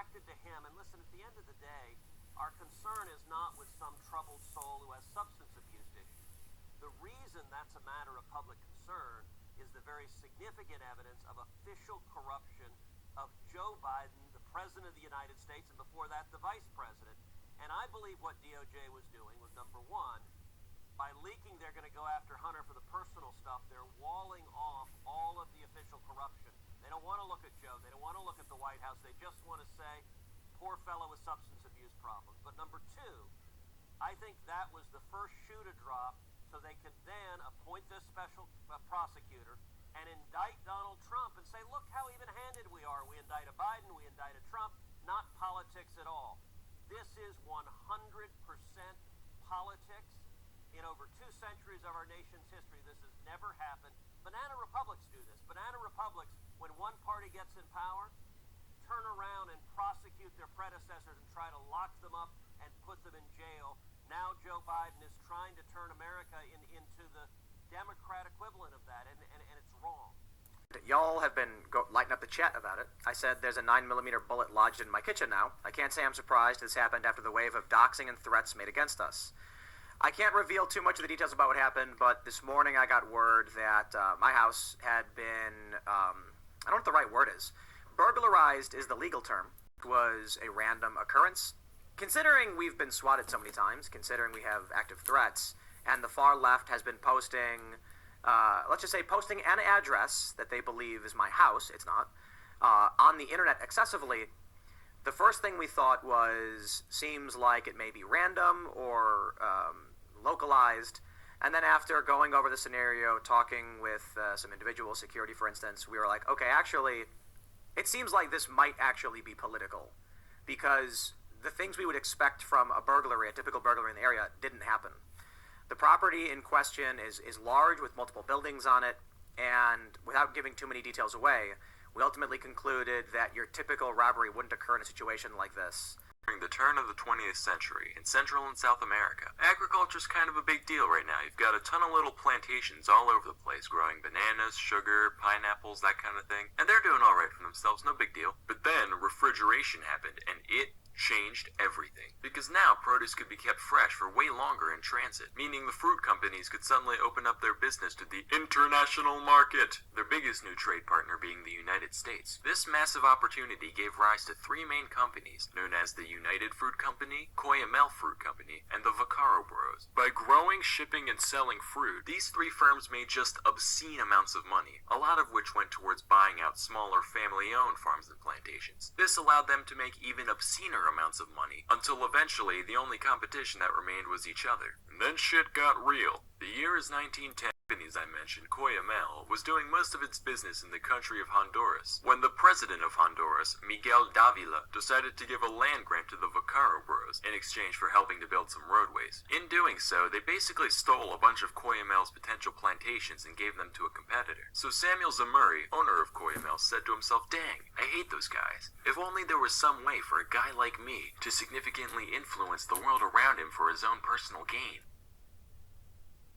directed to him. And listen, at the end of the day, our concern is not with some troubled soul who has substance abuse issues. The reason that's a matter of public concern is the very significant evidence of official corruption of Joe Biden, the President of the United States, and before that, the Vice President. And I believe what DOJ was doing was, number one, by leaking they're going to go after Hunter for the personal stuff, they're walling off all of the official corruption. They don't want to look at Joe. They don't want to look at the White House. They just want to say, poor fellow with substance abuse problems. But number two, I think that was the first shoe to drop so they could then appoint this special prosecutor and indict Donald Trump and say, look how even-handed we are. We indicted Biden, we indicted Trump, not politics at all. This is 100% politics. In over 2 centuries of our nation's history, this has never happened. Banana republics do this. Banana republics, when one party gets in power, turn around and prosecute their predecessors and try to lock them up and put them in jail. Now Joe Biden is trying to turn America into the Democrat equivalent of that, and it's wrong. Y'all have been lighting up the chat about it. I said there's a 9mm bullet lodged in my kitchen now. I can't say I'm surprised this happened after the wave of doxing and threats made against us. I can't reveal too much of the details about what happened, but this morning I got word that my house had been, I don't know what the right word is. Burglarized is the legal term. It was a random occurrence. Considering we've been swatted so many times, considering we have active threats, and the far left has been posting, let's just say posting an address that they believe is my house, it's not, on the internet excessively, the first thing we thought was, seems like it may be random or localized, and then after going over the scenario, talking with some individual security, for instance, we were like, okay, actually, it seems like this might actually be political, because the things we would expect from a burglary, a typical burglary in the area, didn't happen. The property in question is large with multiple buildings on it, and without giving too many details away, we ultimately concluded that your typical robbery wouldn't occur in a situation like this. During the turn of the 20th century, in Central and South America, agriculture's kind of a big deal right now. You've got a ton of little plantations all over the place, growing bananas, sugar, pineapples, that kind of thing. And they're doing alright for themselves, no big deal. But then refrigeration happened, and it changed everything. Because now produce could be kept fresh for way longer in transit, meaning the fruit companies could suddenly open up their business to the international market, their biggest new trade partner being the United States. This massive opportunity gave rise to 3 main companies, known as the United Fruit Company, Coyamel Fruit Company, and the Vaccaro Bros. By growing, shipping, and selling fruit, these 3 firms made just obscene amounts of money, a lot of which went towards buying out smaller family-owned farms and plantations. This allowed them to make even obscener amounts of money, until eventually the only competition that remained was each other. And then shit got real. The year is 1910. As I mentioned, Coyamel was doing most of its business in the country of Honduras, when the president of Honduras, Miguel Davila, decided to give a land grant to the Vaccaro Bros in exchange for helping to build some roadways. In doing so, they basically stole a bunch of Coyamel's potential plantations and gave them to a competitor. So Samuel Zamuri, owner of Coyamel, said to himself, dang, I hate those guys. If only there was some way for a guy like me to significantly influence the world around him for his own personal gain.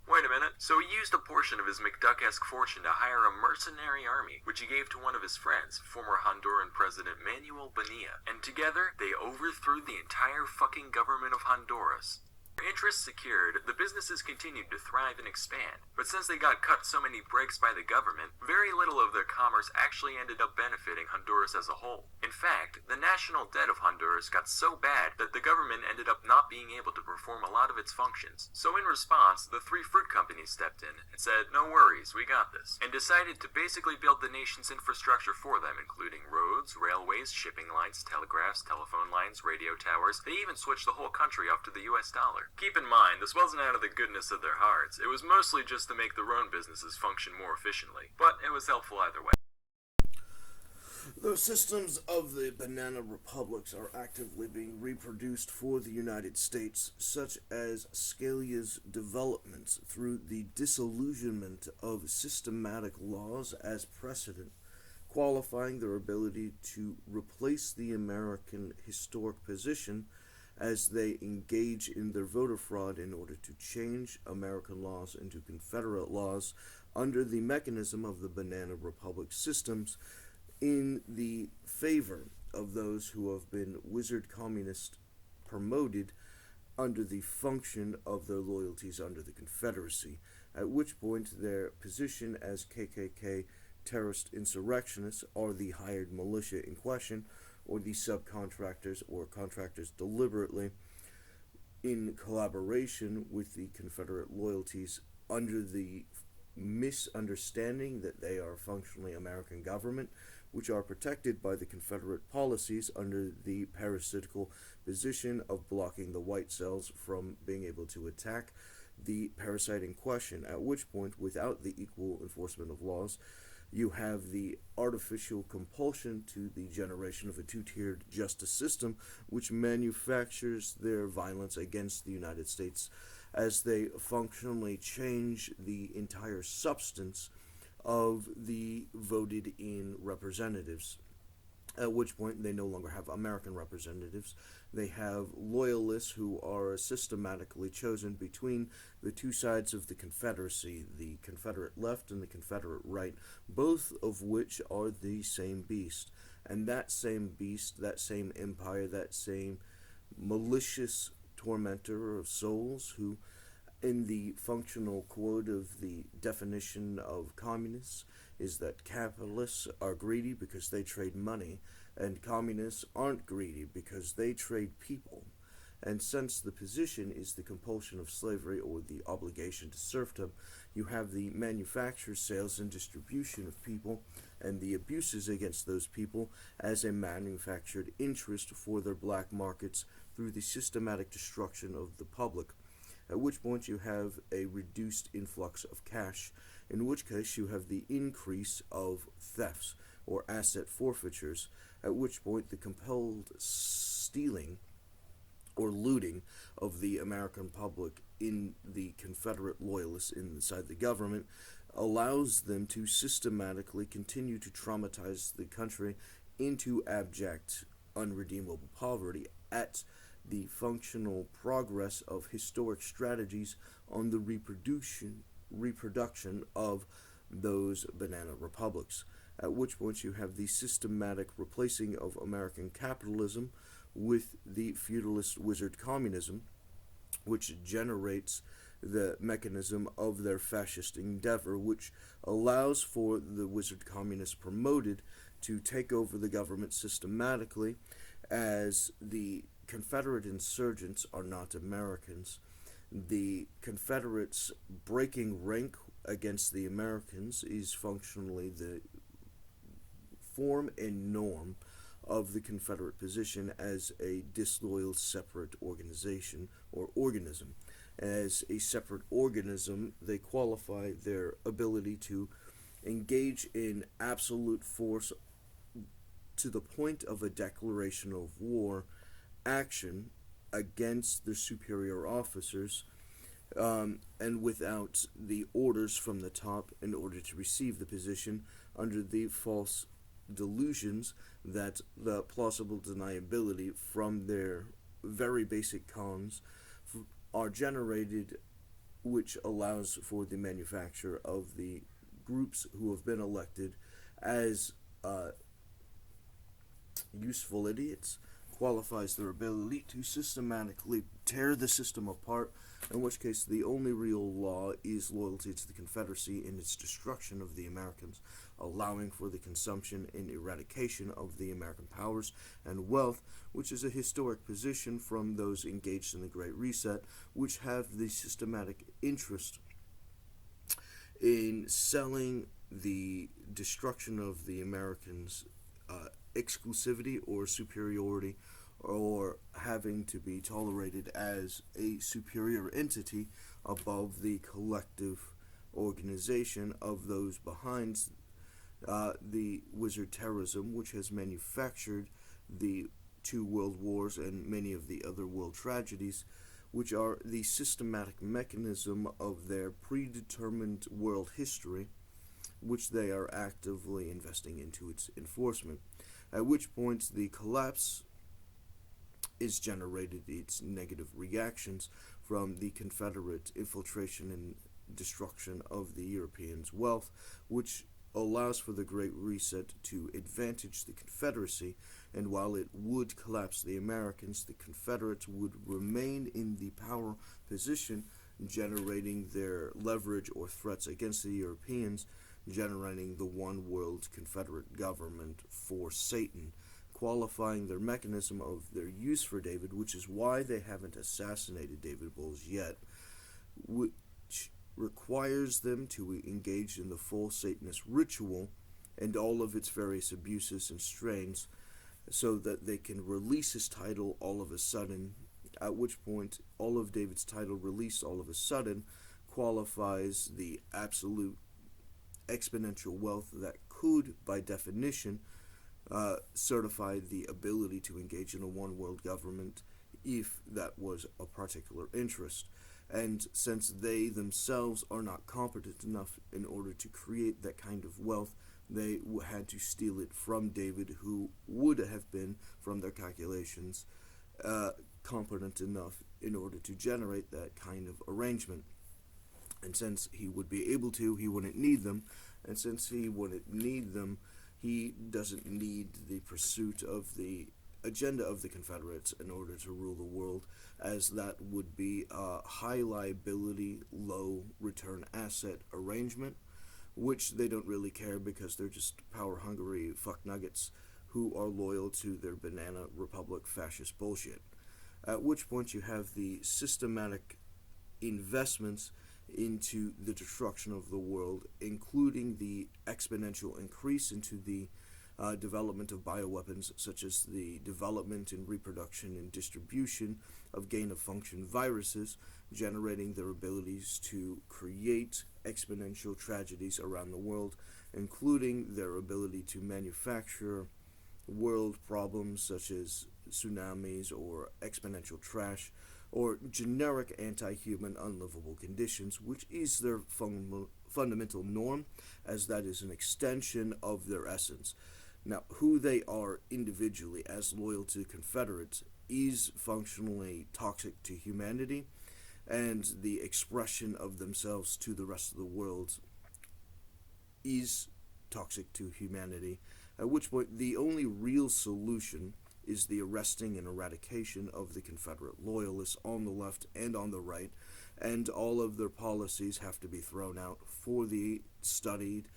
Wait a minute. So he used a portion of his McDuck-esque fortune to hire a mercenary army, which he gave to one of his friends, former Honduran President Manuel Bonilla, and together, they overthrew the entire fucking government of Honduras. Interests secured, the businesses continued to thrive and expand, but since they got cut so many breaks by the government, very little of their commerce actually ended up benefiting Honduras as a whole. In fact, the national debt of Honduras got so bad that the government ended up not being able to perform a lot of its functions. So in response, the 3 fruit companies stepped in and said, no worries, we got this, and decided to basically build the nation's infrastructure for them, including roads, railways, shipping lines, telegraphs, telephone lines, radio towers. They even switched the whole country off to the US dollar. Keep in mind, this wasn't out of the goodness of their hearts. It was mostly just to make their own businesses function more efficiently. But it was helpful either way. The systems of the banana republics are actively being reproduced for the United States, such as Scalia's developments through the disillusionment of systematic laws as precedent, qualifying their ability to replace the American historic position as they engage in their voter fraud in order to change American laws into Confederate laws under the mechanism of the banana republic systems in the favor of those who have been wizard communist promoted under the function of their loyalties under the Confederacy, at which point their position as KKK terrorist insurrectionists are the hired militia in question, or the subcontractors or contractors deliberately in collaboration with the Confederate loyalties under the misunderstanding that they are functionally American government, which are protected by the Confederate policies under the parasitical position of blocking the white cells from being able to attack the parasite in question, at which point, without the equal enforcement of laws, you have the artificial compulsion to the generation of a two-tiered justice system, which manufactures their violence against the United States as they functionally change the entire substance of the voted-in representatives, at which point they no longer have American representatives. They have loyalists who are systematically chosen between the two sides of the Confederacy, the Confederate left and the Confederate right, both of which are the same beast. And that same beast, that same empire, that same malicious tormentor of souls who, in the functional quote of the definition of communists, is that capitalists are greedy because they trade money, and communists aren't greedy because they trade people. And since the position is the compulsion of slavery or the obligation to serfdom, you have the manufacture, sales, and distribution of people and the abuses against those people as a manufactured interest for their black markets through the systematic destruction of the public, at which point you have a reduced influx of cash, in which case you have the increase of thefts or asset forfeitures, at which point the compelled stealing or looting of the American public in the Confederate loyalists inside the government allows them to systematically continue to traumatize the country into abject, unredeemable poverty at the functional progress of historic strategies on the reproduction of those banana republics, at which point you have the systematic replacing of American capitalism with the feudalist wizard communism, which generates the mechanism of their fascist endeavor, which allows for the wizard communists promoted to take over the government systematically, as the Confederate insurgents are not Americans. The Confederates breaking rank against the Americans is functionally the form and norm of the Confederate position as a disloyal separate organization or organism. As a separate organism, they qualify their ability to engage in absolute force to the point of a declaration of war action against their superior officers, and without the orders from the top in order to receive the position, under the false delusions that the plausible deniability from their very basic cons are generated, which allows for the manufacture of the groups who have been elected as useful idiots, qualifies their ability to systematically tear the system apart, in which case the only real law is loyalty to the Confederacy in its destruction of the Americans, allowing for the consumption and eradication of the American powers and wealth, which is a historic position from those engaged in the Great Reset, which have the systematic interest in selling the destruction of the Americans' exclusivity or superiority, or having to be tolerated as a superior entity above the collective organization of those behind the wizard terrorism, which has manufactured the two world wars and many of the other world tragedies, which are the systematic mechanism of their predetermined world history, which they are actively investing into its enforcement, at which point the collapse is generated, its negative reactions from the Confederate infiltration and destruction of the Europeans' wealth, which allows for the Great Reset to advantage the Confederacy, and while it would collapse the Americans, the Confederates would remain in the power position, generating their leverage or threats against the Europeans, generating the one world Confederate government for Satan, qualifying their mechanism of their use for David, which is why they haven't assassinated David Bowles yet, which requires them to engage in the full Satanist ritual and all of its various abuses and strains, so that they can release his title all of a sudden, at which point all of David's title released all of a sudden qualifies the absolute exponential wealth that could, by definition, certify the ability to engage in a one world government if that was a particular interest. And since they themselves are not competent enough in order to create that kind of wealth, they had to steal it from David, who would have been, from their calculations, competent enough in order to generate that kind of arrangement. And since he would be able to, he wouldn't need them. And since he wouldn't need them, he doesn't need the pursuit of the agenda of the Confederates in order to rule the world, as that would be a high liability, low return asset arrangement, which they don't really care because they're just power-hungry fuck-nuggets who are loyal to their banana republic fascist bullshit. At which point you have the systematic investments into the destruction of the world, including the exponential increase into the development of bioweapons, such as the development and reproduction and distribution of gain-of-function viruses, generating their abilities to create exponential tragedies around the world, including their ability to manufacture world problems such as tsunamis or exponential trash, or generic anti-human unlivable conditions, which is their fundamental norm, as that is an extension of their essence. Now, who they are individually as loyal to Confederates is functionally toxic to humanity, and the expression of themselves to the rest of the world is toxic to humanity, at which point the only real solution is the arresting and eradication of the Confederate loyalists on the left and on the right, and all of their policies have to be thrown out for the studied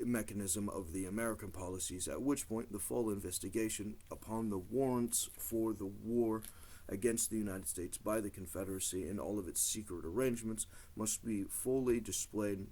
mechanism of the American policies, at which point the full investigation upon the warrants for the war against the United States by the Confederacy and all of its secret arrangements must be fully displayed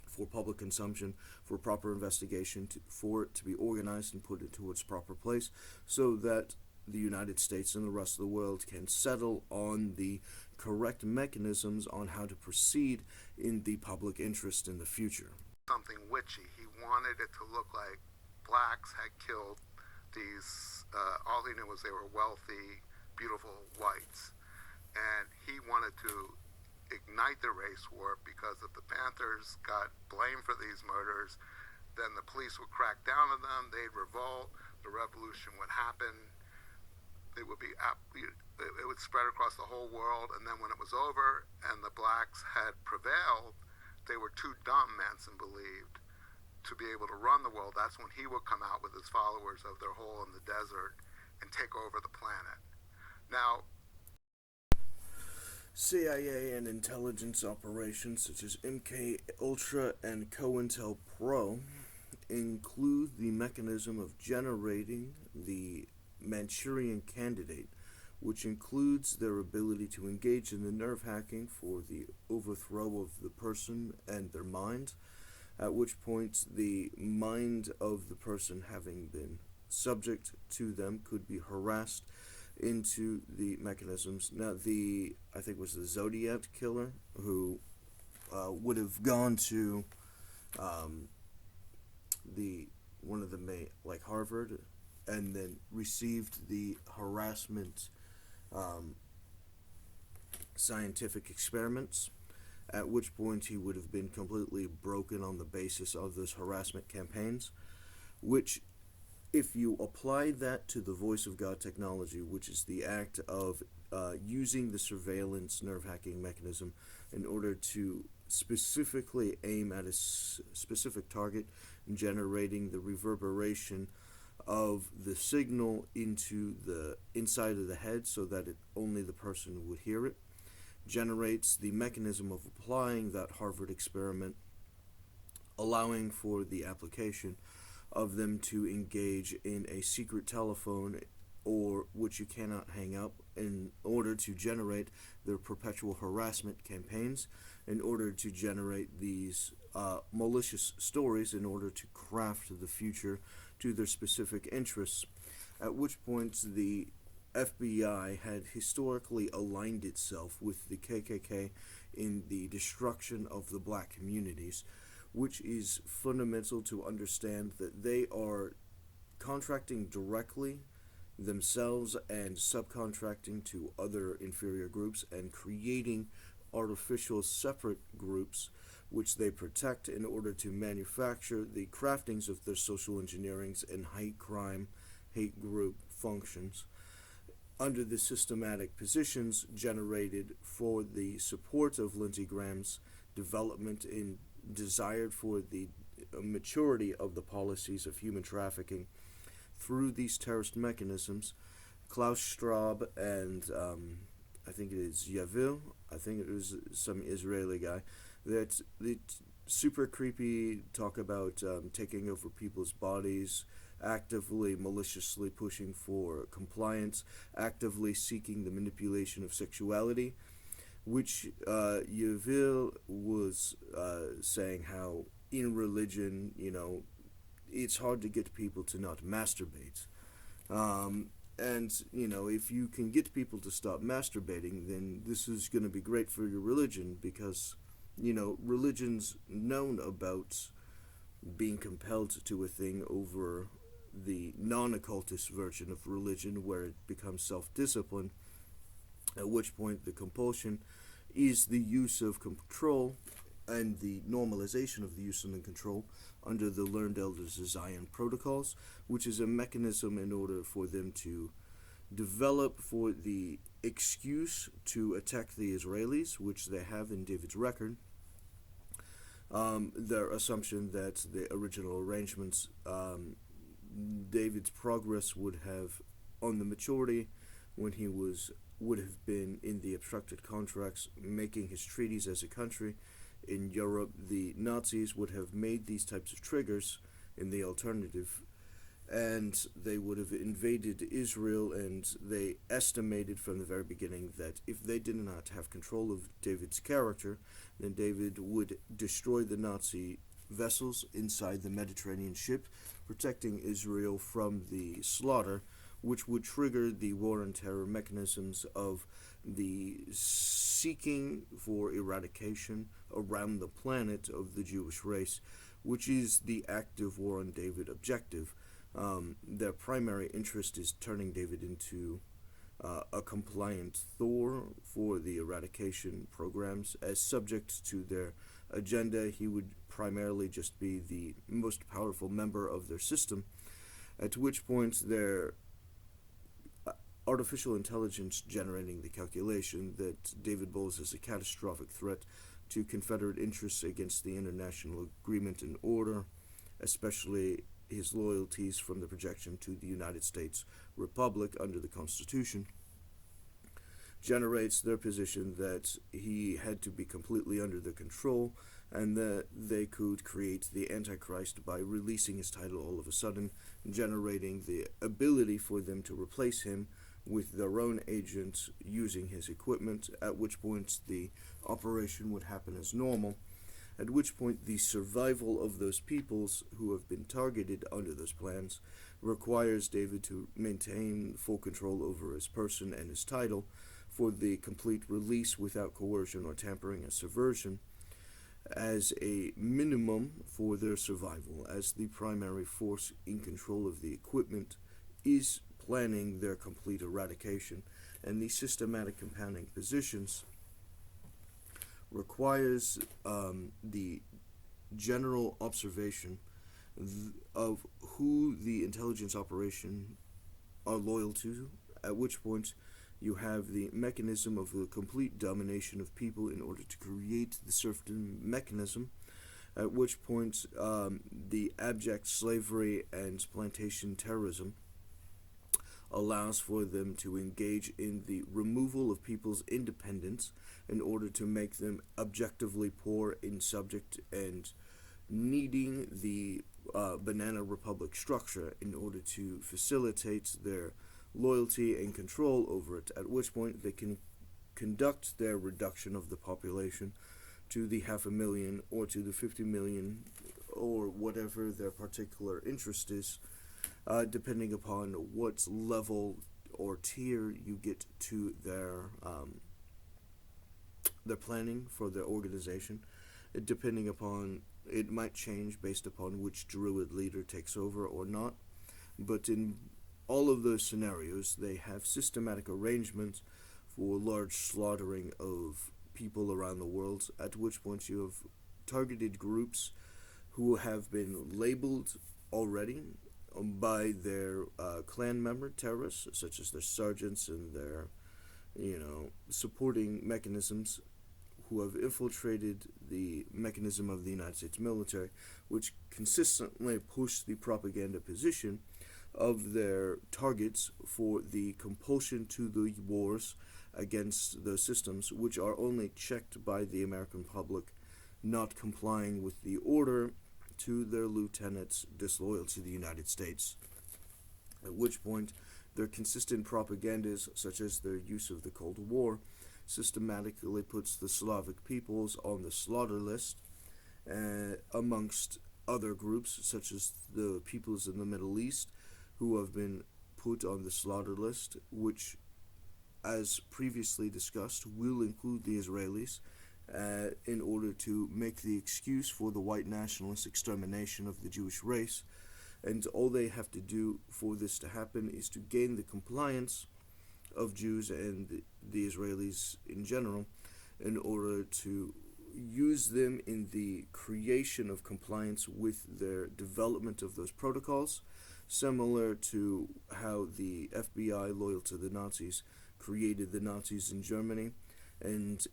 for public consumption, for proper investigation, for it to be organized and put into its proper place, so that the United States and the rest of the world can settle on the correct mechanisms on how to proceed in the public interest in the future. Something witchy. He wanted it to look like blacks had killed these, all he knew was they were wealthy, beautiful whites. And he wanted to ignite the race war, because if the Panthers got blamed for these murders, then the police would crack down on them, they'd revolt, the revolution would happen, it would spread across the whole world, and then when it was over and the blacks had prevailed, they were too dumb, Manson believed, to be able to run the world. That's when he would come out with his followers of their hole in the desert and take over the planet. Now, CIA and intelligence operations such as MK Ultra and COINTELPRO include the mechanism of generating the Manchurian Candidate, which includes their ability to engage in the nerve hacking for the overthrow of the person and their mind, at which point the mind of the person having been subject to them could be harassed into the mechanisms. Now, I think it was the Zodiac killer who would have gone to one of the like Harvard, and then received the harassment scientific experiments, at which point he would have been completely broken on the basis of those harassment campaigns, which, if you apply that to the voice of God technology, which is the act of using the surveillance nerve hacking mechanism in order to specifically aim at a specific target generating the reverberation of the signal into the inside of the head so that only the person would hear it, generates the mechanism of applying that Harvard experiment, allowing for the application of them to engage in a secret telephone or which you cannot hang up in order to generate their perpetual harassment campaigns, in order to generate these malicious stories in order to craft the future to their specific interests, at which point the FBI had historically aligned itself with the KKK in the destruction of the black communities, which is fundamental to understand that they are contracting directly themselves and subcontracting to other inferior groups and creating artificial separate groups which they protect in order to manufacture the craftings of their social engineerings and hate crime, hate group functions under the systematic positions generated for the support of Lindsey Graham's development in desired for the maturity of the policies of human trafficking through these terrorist mechanisms. Klaus Straub and I think it is Yavil, I think it was some Israeli guy, that super creepy talk about taking over people's bodies, actively, maliciously pushing for compliance, actively seeking the manipulation of sexuality, which Yavil was saying how in religion, it's hard to get people to not masturbate. And, if you can get people to stop masturbating, then this is going to be great for your religion because, religion's known about being compelled to a thing over the non-occultist version of religion where it becomes self-discipline, at which point the compulsion is the use of control and the normalization of the use of control under the Learned Elders of Zion protocols, which is a mechanism in order for them to develop for the excuse to attack the Israelis, which they have in David's record. Their assumption that the original arrangements, David's progress would have, on the maturity, when he would have been in the obstructed contracts, making his treaties as a country. In Europe, the Nazis would have made these types of triggers in the alternative, and they would have invaded Israel, and they estimated from the very beginning that if they did not have control of David's character, then David would destroy the Nazi vessels inside the Mediterranean ship, protecting Israel from the slaughter, which would trigger the war on terror mechanisms of the seeking for eradication around the planet of the Jewish race, which is the active war on David objective. Their primary interest is turning David into a compliant Thor for the eradication programs. As subject to their agenda, he would primarily just be the most powerful member of their system, at which point their artificial intelligence generating the calculation that David Bowles is a catastrophic threat to Confederate interests against the international agreement and order, especially his loyalties from the projection to the United States Republic under the Constitution, generates their position that he had to be completely under their control and that they could create the Antichrist by releasing his title all of a sudden, generating the ability for them to replace him with their own agents using his equipment, at which point the operation would happen as normal, at which point the survival of those peoples who have been targeted under those plans requires David to maintain full control over his person and his title for the complete release without coercion or tampering or subversion as a minimum for their survival, as the primary force in control of the equipment is planning their complete eradication, and the systematic compounding positions requires the general observation of who the intelligence operation are loyal to, at which point you have the mechanism of the complete domination of people in order to create the serfdom mechanism, at which point the abject slavery and plantation terrorism allows for them to engage in the removal of people's independence in order to make them objectively poor in subject and needing the banana republic structure in order to facilitate their loyalty and control over it, at which point they can conduct their reduction of the population to the 500,000 or to the 50 million or whatever their particular interest is, depending upon what level or tier you get to their planning for their organization. Depending upon, it might change based upon which druid leader takes over or not, but in all of those scenarios they have systematic arrangements for large slaughtering of people around the world, at which point you have targeted groups who have been labeled already by their clan member terrorists, such as their sergeants and their supporting mechanisms, who have infiltrated the mechanism of the United States military, which consistently push the propaganda position of their targets for the compulsion to the wars against those systems, which are only checked by the American public not complying with the order to their lieutenants disloyal to the United States, at which point their consistent propagandas, such as their use of the Cold War, systematically puts the Slavic peoples on the slaughter list, amongst other groups such as the peoples in the Middle East who have been put on the slaughter list, which, as previously discussed, will include the Israelis, in order to make the excuse for the white nationalist extermination of the Jewish race. And all they have to do for this to happen is to gain the compliance of Jews and the Israelis in general, in order to use them in the creation of compliance with their development of those protocols, similar to how the FBI, loyal to the Nazis, created the Nazis in Germany and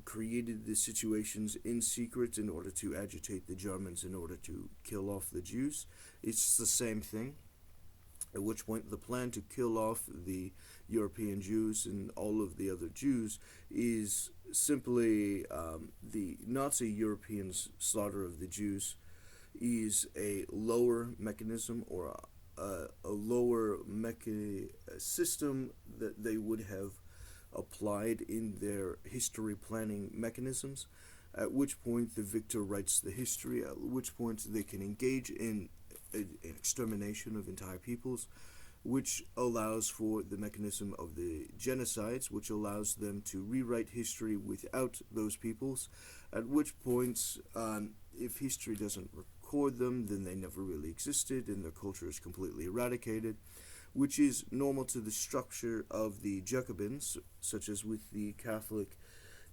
created the situations in secret in order to agitate the Germans in order to kill off the Jews. It's the same thing, at which point the plan to kill off the European Jews and all of the other Jews is simply the Nazi Europeans' slaughter of the Jews is a lower mechanism or a lower system that they would have applied in their history planning mechanisms, at which point the victor writes the history, at which point they can engage in an extermination of entire peoples, which allows for the mechanism of the genocides, which allows them to rewrite history without those peoples, at which points, if history doesn't record them, then they never really existed and their culture is completely eradicated, which is normal to the structure of the Jacobins, such as with the Catholic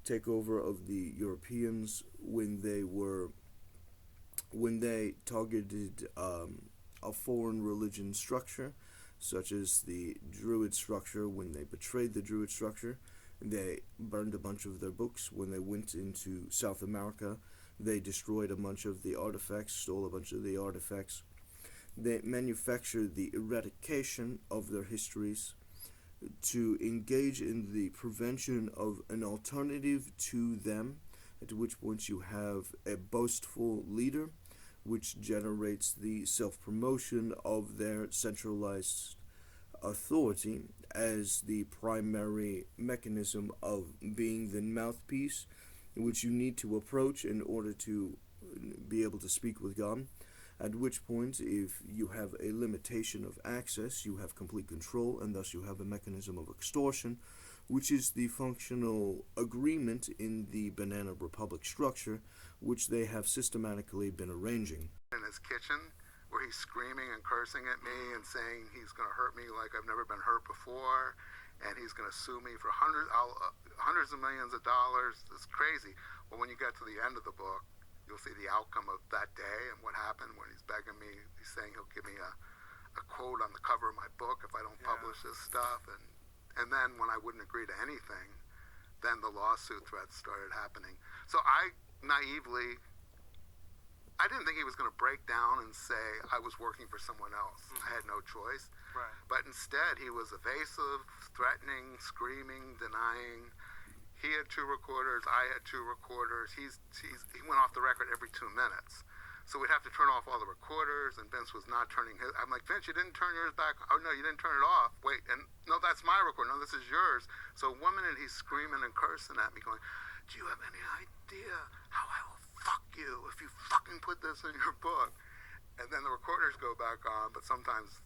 takeover of the Europeans when they targeted a foreign religion structure, such as the Druid structure. When they betrayed the Druid structure, they burned a bunch of their books. When they went into South America, they destroyed a bunch of the artifacts, stole a bunch of the artifacts. They manufactured the eradication of their histories to engage in the prevention of an alternative to them, at which point you have a boastful leader, which generates the self-promotion of their centralized authority as the primary mechanism of being the mouthpiece, which you need to approach in order to be able to speak with God. At which point, if you have a limitation of access, you have complete control, and thus you have a mechanism of extortion, which is the functional agreement in the Banana Republic structure, which they have systematically been arranging. In his kitchen, where he's screaming and cursing at me and saying he's going to hurt me like I've never been hurt before, and he's going to sue me for hundreds of millions of dollars. It's crazy. Well, when you get to the end of the book, you'll see the outcome of that day and what happened when he's begging me. He's saying he'll give me a quote on the cover of my book if I don't publish this stuff. And then when I wouldn't agree to anything, then the lawsuit threats started happening. So I naively I didn't think he was going to break down and say I was working for someone else. I had no choice. Right. But instead, he was evasive, threatening, screaming, denying. He had 2 recorders. I had 2 recorders. He went off the record every 2 minutes. So we'd have to turn off all the recorders, and Vince was not turning his. I'm like, Vince, you didn't turn yours back. Oh, no, you didn't turn it off. Wait, and no, that's my recorder. No, this is yours. So 1 minute he's screaming and cursing at me, going, do you have any idea how I will fuck you if you fucking put this in your book? And then the recorders go back on, but sometimes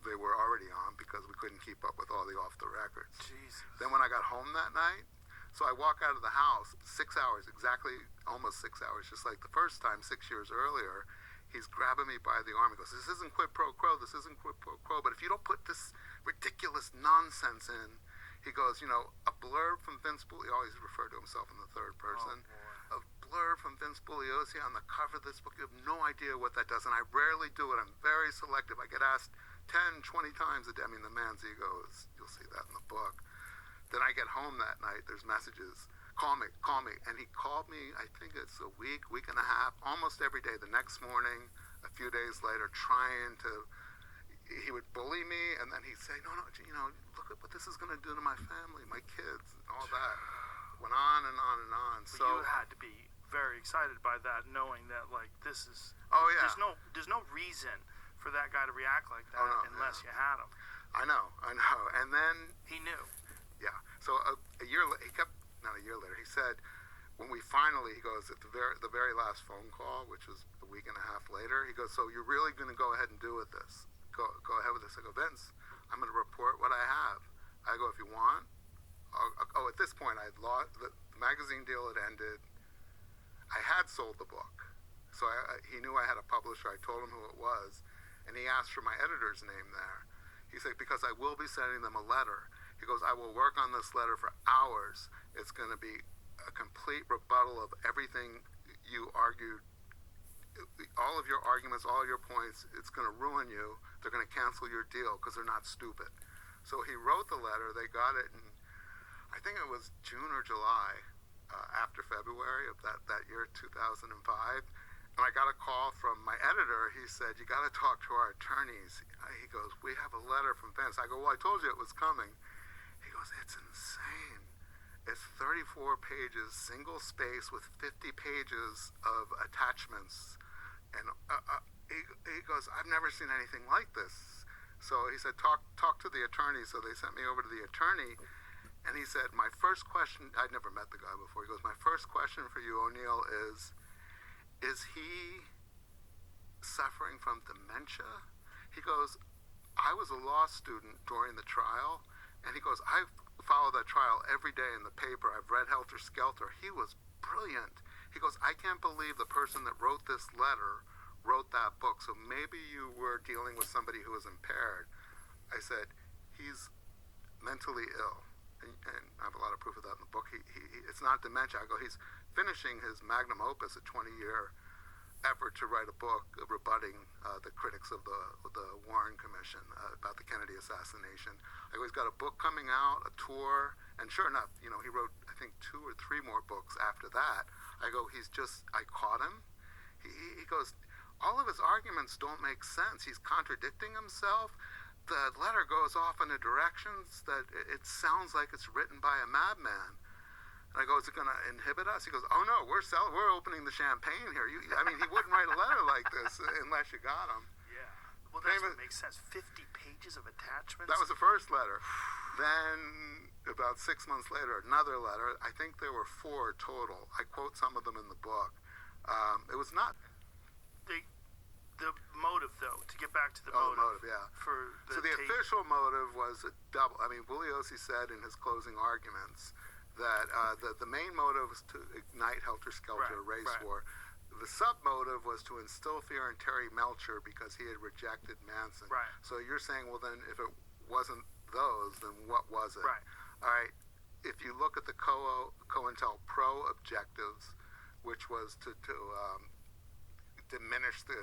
they were already on because we couldn't keep up with all the off the records. Jesus. Then when I got home that night, so I walk out of the house 6 hours, exactly almost 6 hours, just like the first time 6 years earlier. He's grabbing me by the arm. He goes, this isn't quid pro quo, this isn't quid pro quo, but if you don't put this ridiculous nonsense in, he goes, you know, a blurb from Vince Bugliosi, he always referred to himself in the third person, a blurb from Vince Bugliosi on the cover of this book, you have no idea what that does, and I rarely do it. I'm very selective. I get asked 10, 20 times a day. I mean, the man's ego is, you'll see that in the book. Then I get home that night, there's messages, call me, and he called me, I think it's a week and a half, almost every day. The next morning, a few days later, trying to, he would bully me, and then he'd say, no, you know, look at what this is going to do to my family, my kids, and all that. Went on and on and on. But So you had to be very excited by that, knowing that, like, this is, oh yeah, there's no reason for that guy to react like that unless you had him. I know, and then He knew. yeah. So a year later, not a year later, he said, when we finally, he goes, at the very last phone call, which was a week and a half later, he goes, so you're really going to go ahead and do with this? Go ahead with this. I go, Vince, I'm going to report what I have. I go, if you want. At this point, I had lost, the magazine deal had ended. I had sold the book. So he knew I had a publisher. I told him who it was. And he asked for my editor's name there. He said, because I will be sending them a letter. He goes, I will work on this letter for hours. It's going to be a complete rebuttal of everything you argued, all of your arguments, all your points. It's going to ruin you. They're going to cancel your deal because they're not stupid. So he wrote the letter. They got it in, I think it was June or July, after February of that year, 2005. And I got a call from my editor. He said, you got to talk to our attorneys. He goes, we have a letter from Vince. I go, well, I told you it was coming. He goes, it's insane. It's 34 pages, single space with 50 pages of attachments. And he goes, I've never seen anything like this. So he said, talk to the attorney. So they sent me over to the attorney. And he said, my first question, I'd never met the guy before. He goes, my first question for you, O'Neill, is he suffering from dementia? He goes, I was a law student during the trial. And he goes, I follow that trial every day in the paper. I've read Helter Schelter. He was brilliant. He goes, I can't believe the person that wrote this letter wrote that book. So maybe you were dealing with somebody who was impaired. I said, he's mentally ill. And I have a lot of proof of that in the book. It's not dementia. I go, he's finishing his magnum opus, a 20-year effort to write a book rebutting the critics of the Warren Commission about the Kennedy assassination. I go, he's got a book coming out, a tour, and sure enough, you know, he wrote, I think, 2 or 3 more books after that. I go, I caught him. He goes, all of his arguments don't make sense. He's contradicting himself. The letter goes off in a directions that it sounds like it's written by a madman. And I go, is it going to inhibit us? He goes, oh no, we're opening the champagne here. I mean, he wouldn't write a letter like this unless you got him. Yeah. Well, that's what makes sense. 50 pages of attachments? That was the first letter. Then, about 6 months later, another letter. I think there were 4 total. I quote some of them in the book. It was not... The motive, though, to get back to the motive, yeah. So the official motive was a double. I mean, Bugliosi said in his closing arguments that the main motive was to ignite Helter Schelter, race war. The sub-motive was to instill fear in Terry Melcher because he had rejected Manson. Right. So you're saying, well, then if it wasn't those, then what was it? Right. All right. If you look at the COINTELPRO objectives, which was to diminish to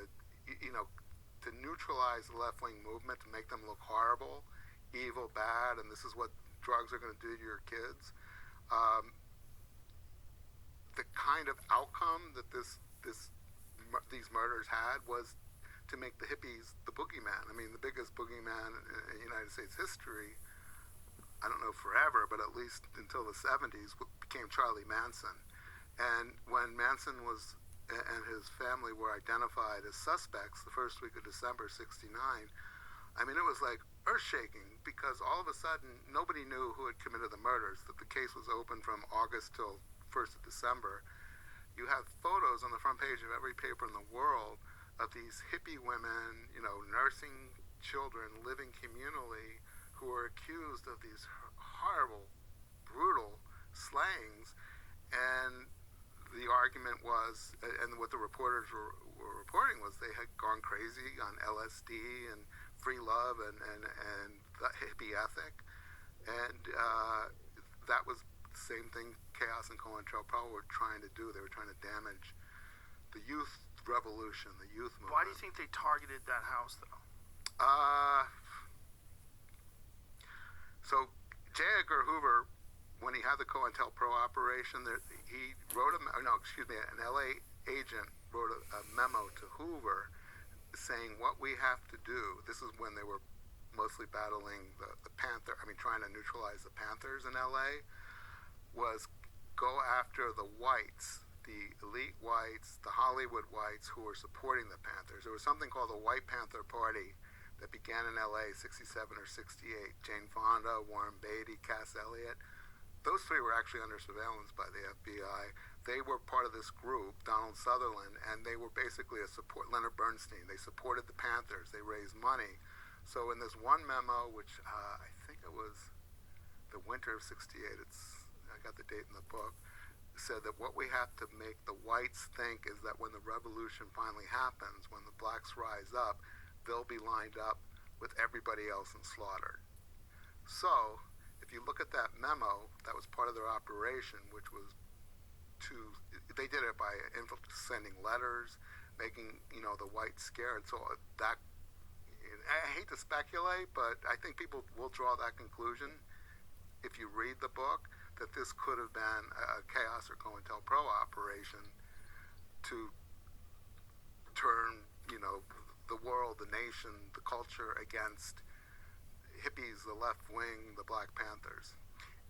neutralize the left-wing movement, to make them look horrible, evil, bad, and this is what drugs are going to do to your kids. The kind of outcome that this these murders had was to make the hippies the boogeyman. I mean, the biggest boogeyman in United States history, I don't know forever, but at least until the 70s, became Charlie Manson. And when Manson and his family were identified as suspects the first week of December '69, I mean, it was like earth-shaking, because all of a sudden nobody knew who had committed the murders, that the case was open from August till 1st of December. You have photos on the front page of every paper in the world of these hippie women, nursing children, living communally, who were accused of these horrible, brutal slayings. And the argument was, and what the reporters were reporting was, they had gone crazy on LSD and free love and the hippie ethic. And that was the same thing Chaos and COINTELPRO were trying to do. They were trying to damage the youth revolution, the youth movement. Why do you think they targeted that house, though? So J. Edgar Hoover, when he had the COINTELPRO operation, he wrote an LA agent wrote a memo to Hoover saying what we have to do. This is when they were mostly battling the Panther, trying to neutralize the Panthers in LA, was go after the whites, the elite whites, the Hollywood whites who were supporting the Panthers. There was something called the White Panther Party that began in LA 67 or 68. Jane Fonda, Warren Beatty, Cass Elliot. Those three were actually under surveillance by the FBI. They were part of this group, Donald Sutherland, and they were basically Leonard Bernstein. They supported the Panthers. They raised money. So in this one memo, which I think it was the winter of 68, I got the date in the book, said that what we have to make the whites think is that when the revolution finally happens, when the blacks rise up, they'll be lined up with everybody else and slaughtered. So if you look at that memo, that was part of their operation, which was they did it by sending letters, making the whites scared. So that, I hate to speculate, but I think people will draw that conclusion if you read the book, that this could have been a Chaos or COINTELPRO operation to turn the world, the nation, the culture against hippies, the left wing, the Black Panthers.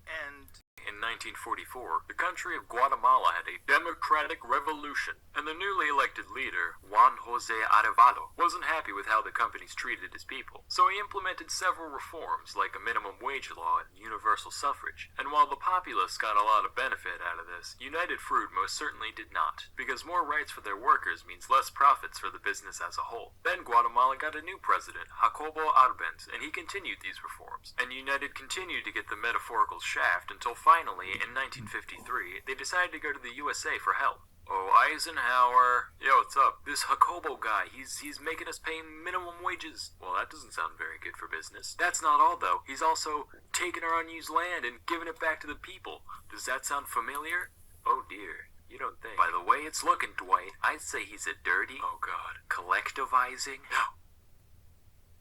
And in 1944, the country of Guatemala had a democratic revolution, and the newly elected leader, Juan Jose Arevalo, wasn't happy with how the companies treated his people. So he implemented several reforms, like a minimum wage law and universal suffrage. And while the populace got a lot of benefit out of this, United Fruit most certainly did not, because more rights for their workers means less profits for the business as a whole. Then Guatemala got a new president, Jacobo Arbenz, and he continued these reforms. And United continued to get the metaphorical shaft until finally, in 1953, they decided to go to the USA for help. Oh, Eisenhower. Yo, what's up? This Jacobo guy, he's making us pay minimum wages. Well, that doesn't sound very good for business. That's not all, though. He's also taking our unused land and giving it back to the people. Does that sound familiar? Oh, dear. You don't think. By the way it's looking, Dwight, I'd say he's a dirty, oh god, collectivizing,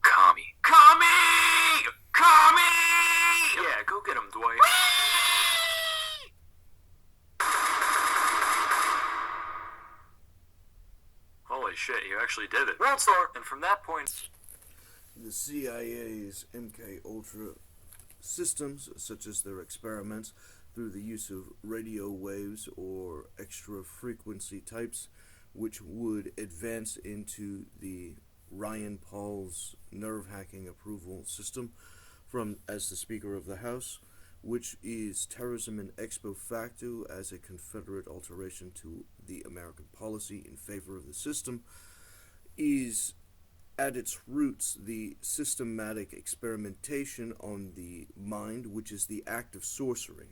commie. Commie! Commie! Yeah, go get him, Dwight. Holy shit, you actually did it. World Star! And from that point, the CIA's MK-Ultra systems, such as their experiments through the use of radio waves or extra frequency types, which would advance into the Ryan Paul's nerve hacking approval system as the Speaker of the House, which is terrorism in expo facto as a Confederate alteration to the American policy in favor of the system, is at its roots the systematic experimentation on the mind, which is the act of sorcery.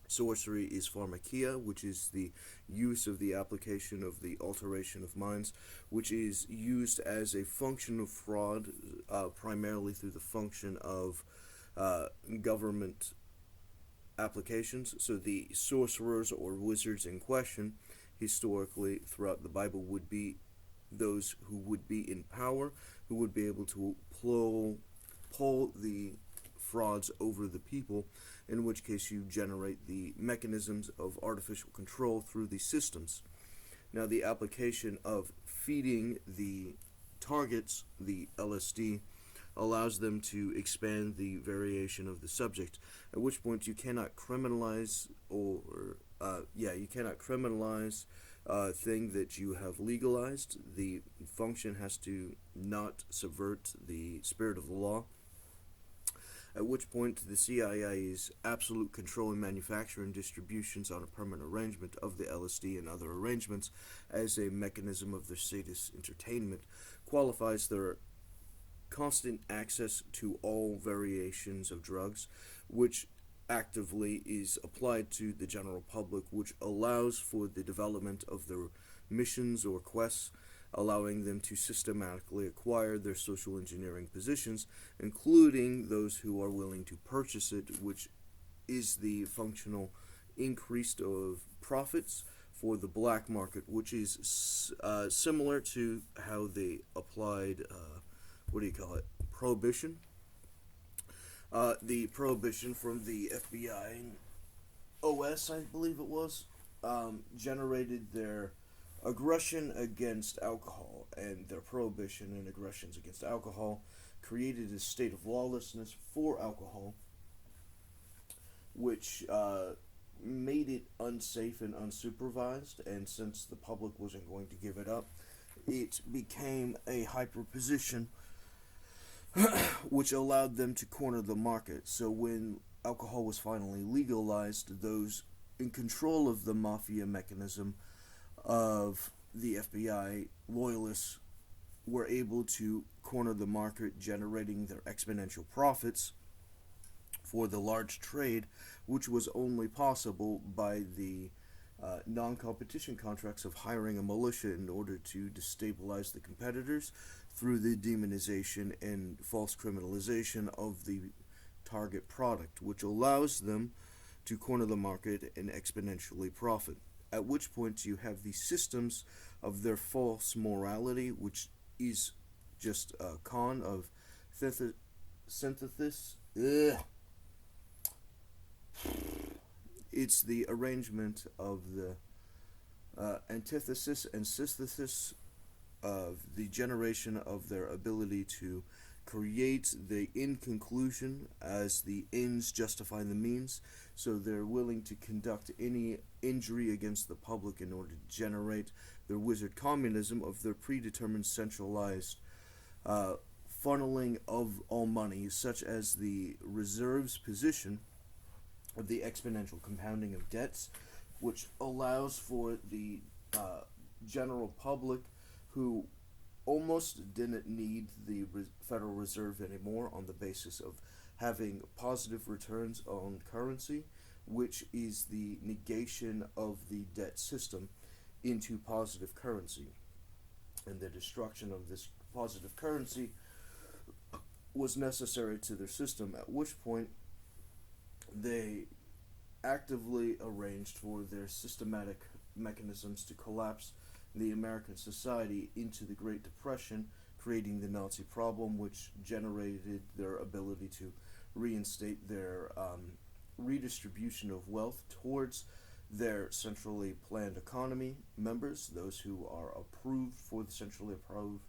Sorcery is pharmakia, which is the use of the application of the alteration of minds, which is used as a function of fraud, primarily through the function of government applications. So the sorcerers or wizards in question, historically throughout the Bible, would be those who would be in power, who would be able to pull the frauds over the people, in which case you generate the mechanisms of artificial control through these systems. Now, the application of feeding the targets the LSD allows them to expand the variation of the subject, at which point you cannot criminalize a thing that you have legalized. The function has to not subvert the spirit of the law, at which point the CIA's absolute control in manufacture and distributions on a permanent arrangement of the LSD and other arrangements as a mechanism of their sadist entertainment qualifies their constant access to all variations of drugs, which actively is applied to the general public, which allows for the development of their missions or quests, allowing them to systematically acquire their social engineering positions, including those who are willing to purchase it, which is the functional increase of profits for the black market, which is similar to how they applied, prohibition. The prohibition from the FBI and OS, I believe it was, generated their aggression against alcohol, and their prohibition and aggressions against alcohol created a state of lawlessness for alcohol, which made it unsafe and unsupervised, and since the public wasn't going to give it up, it became a hyper-position which allowed them to corner the market. So when alcohol was finally legalized, those in control of the mafia mechanism of the FBI loyalists were able to corner the market, generating their exponential profits for the large trade, which was only possible by the non-competition contracts of hiring a militia in order to destabilize the competitors through the demonization and false criminalization of the target product, which allows them to corner the market and exponentially profit. At which point you have the systems of their false morality, which is just a con of synthesis. It's the arrangement of the antithesis and synthesis of the generation of their ability to create the end conclusion as the ends justify the means. So they're willing to conduct any injury against the public in order to generate their wizard communism of their predetermined centralized funneling of all money, such as the reserves position of the exponential compounding of debts, which allows for the general public who almost didn't need the Federal Reserve anymore on the basis of having positive returns on currency, which is the negation of the debt system into positive currency. And the destruction of this positive currency was necessary to their system, at which point they actively arranged for their systematic mechanisms to collapse the American society into the Great Depression, creating the Nazi problem, which generated their ability to reinstate their redistribution of wealth towards their centrally planned economy members. Those who are approved for the centrally approved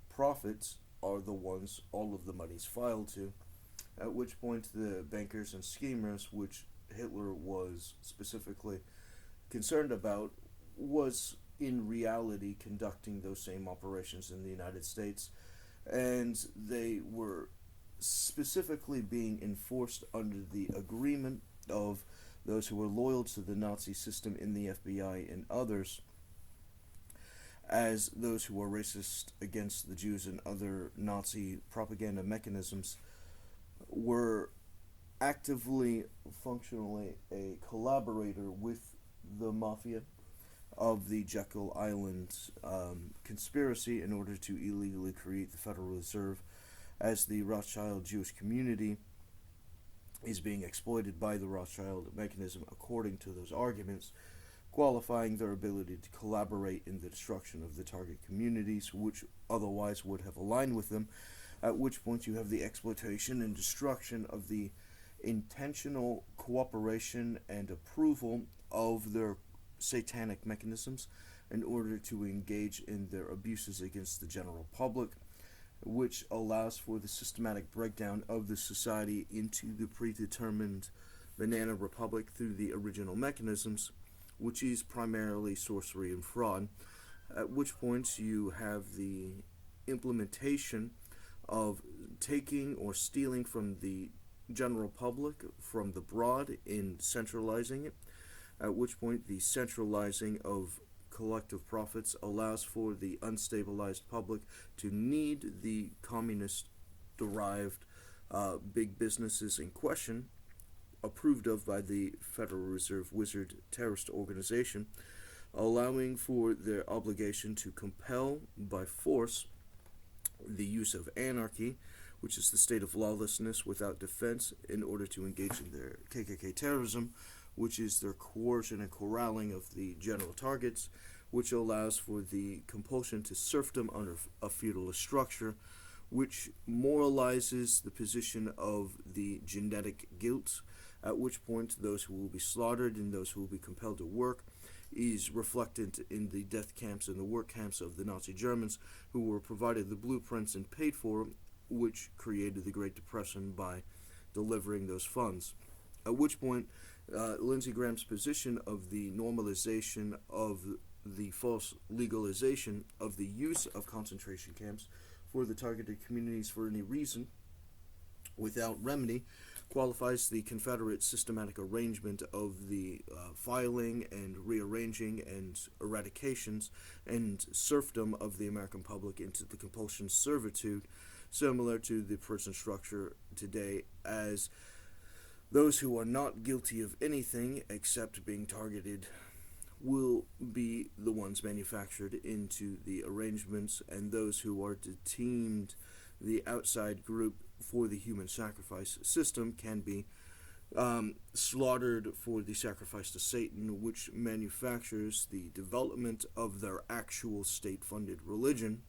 profits are the ones all of the money's filed to, at which point the bankers and schemers, which Hitler was specifically concerned about, was in reality conducting those same operations in the United States, and they were specifically being enforced under the agreement of those who were loyal to the Nazi system in the FBI and others, as those who were racist against the Jews and other Nazi propaganda mechanisms were actively, functionally a collaborator with the mafia of the Jekyll Island conspiracy in order to illegally create the Federal Reserve, as the Rothschild Jewish community is being exploited by the Rothschild mechanism according to those arguments, qualifying their ability to collaborate in the destruction of the target communities which otherwise would have aligned with them, at which point you have the exploitation and destruction of the intentional cooperation and approval of their satanic mechanisms, in order to engage in their abuses against the general public, which allows for the systematic breakdown of the society into the predetermined banana republic through the original mechanisms, which is primarily sorcery and fraud, at which point you have the implementation of taking or stealing from the general public from the broad in centralizing it, at which point the centralizing of collective profits allows for the unstabilized public to need the communist-derived big businesses in question, approved of by the Federal Reserve Wizard terrorist organization, allowing for their obligation to compel by force the use of anarchy, which is the state of lawlessness without defense, in order to engage in their KKK terrorism, which is their coercion and corralling of the general targets, which allows for the compulsion to serfdom under a feudalist structure, which moralizes the position of the genetic guilt, at which point those who will be slaughtered and those who will be compelled to work is reflected in the death camps and the work camps of the Nazi Germans, who were provided the blueprints and paid for, which created the Great Depression by delivering those funds. At which point, Lindsey Graham's position of the normalization of the false legalization of the use of concentration camps for the targeted communities for any reason, without remedy, qualifies the Confederate systematic arrangement of the filing and rearranging and eradications and serfdom of the American public into the compulsion servitude, similar to the prison structure today, as those who are not guilty of anything except being targeted will be the ones manufactured into the arrangements, and those who are deemed the outside group for the human sacrifice system can be slaughtered for the sacrifice to Satan, which manufactures the development of their actual state-funded religion,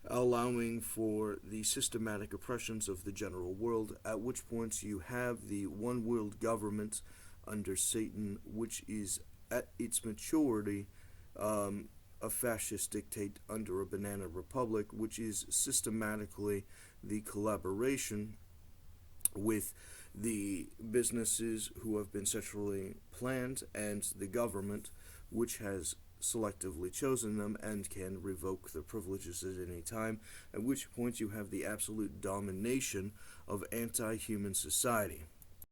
allowing for the systematic oppressions of the general world, at which point you have the one world government under Satan, which is at its maturity a fascist dictate under a banana republic, which is systematically the collaboration with the businesses who have been centrally planned and the government, which has selectively chosen them and can revoke their privileges at any time, at which point you have the absolute domination of anti-human society.